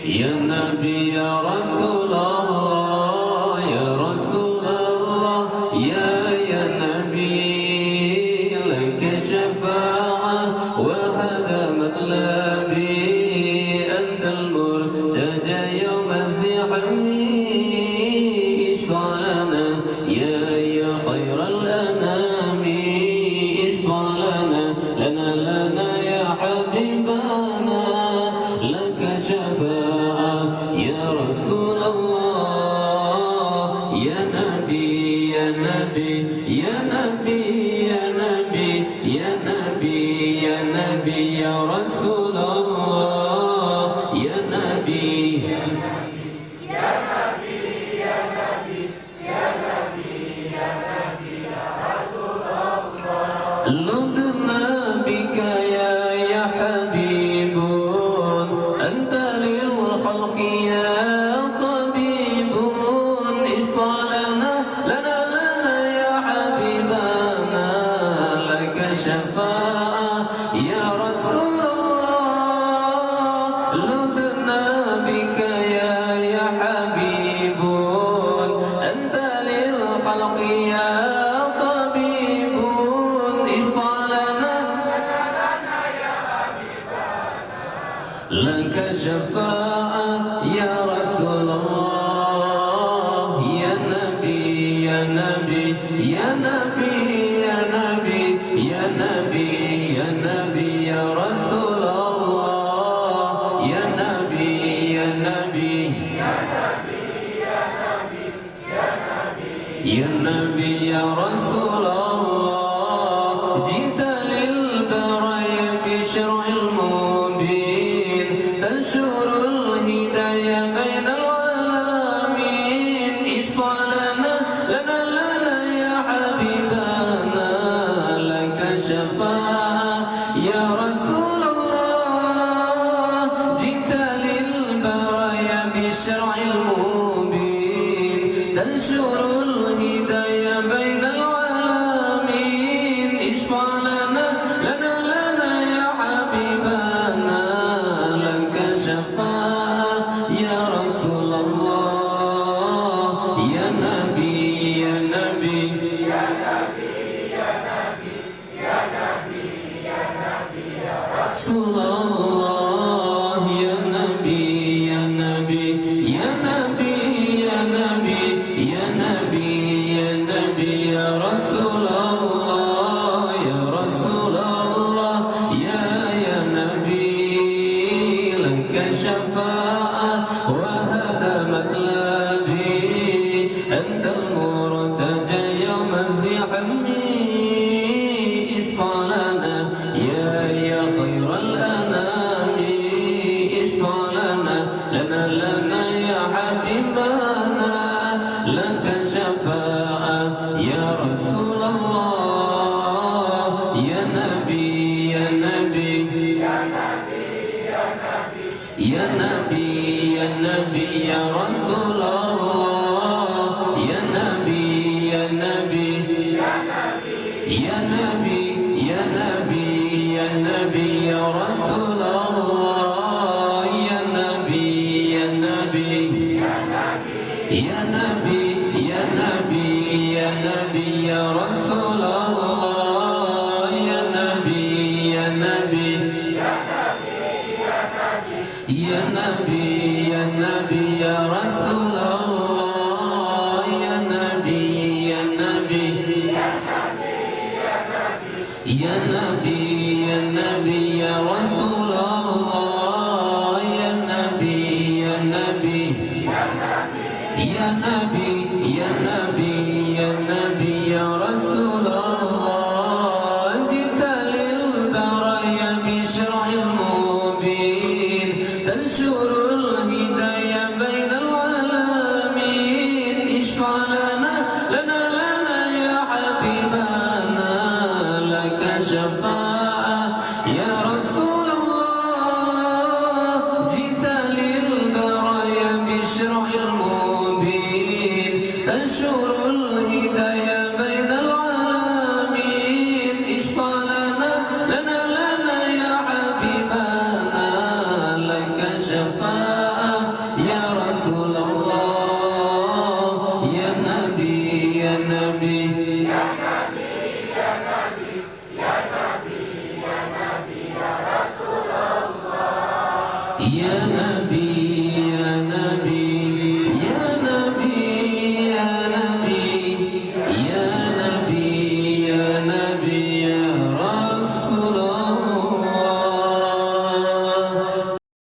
يا نبي يا رسول الله يا رسول الله يا نبي لك شفاعة وهذا مطلبي أنت المرتجى يوم الزحام اشفع لنا يا خير الأنام اشفع لنا يا حبيبنا لك شفاعة يا رسول الله يا نبي يا نبي يا نبي يا نبي يا نبي يا نبي يا رسول الله يا نبي يا نبي يا نبي يا نبي يا نبي يا نبي يا رسول الله لدنا بك يا حبيب أنت للخلق يا طبيب اشفع لنا يا حبيبنا لك شفاعة يا رسول الله لدنا بك يا حبيب أنت للخلق يا طبيب اشفع لنا يا حبيبنا لك شفاعة يا رسول الله يا نبي يا نبي يا نبي يا نبي يا نبي يا نبي يا رسول الله يا نبي يا نبي يا نبي يا نبي يا نبي يا نبي يا رسول الله جئت للبرايا بشرع المبين تنشر الهداية بين العالمين اشفع لنا يا حبيبنا لك شفاعة يا رسول الله جئت للبرايا بالشرع المبين تنشر الهداية بين العالمين اشفع لنا يا حبيبنا لك شفاعة يا رسول الله يا نبي يا نبي يا نبي يا نبي يا نبي يا نبي يا رسول الله يا نبي يا نبي يا نبي يا نبي يا نبي يا نبي يا رسول الله يا رسول الله يا نبي لك شفاعة وهذا مطلبي أنت المرتجى يوم الزحام اشفع لنا يا خير الأنام اشفع لنا يا حبيبنا لك شفاعة يا رسول الله يا نبي يا نبي يا نبي يا نبي يا نبي يا نبي يا رسول الله يا نبي يا نبي يا نبي يا نبي يا نبي يا نبي يا رسول الله يا نبي يا نبي يا نبي يا نبي يا نبي يا نبي يا رسول الله يا نبي يا نبي يا نبي يا نبي يا رسول الله يا نبي يا نبي يا نبي يا نبي يا رسول الله يا نبي يا نبي يا نبي يا نبي يا نبي يا رسول الله جئت للبرايا بشرع المبين تنشر الهداية بين العالمين اشفع لنا يا حبيبنا لك شفاعة يا رسول الله جئت للبرايا بشرع المبين تنشر الهداية بين العالمين اشفع لنا يا حبيبنا لك شفاعة النبي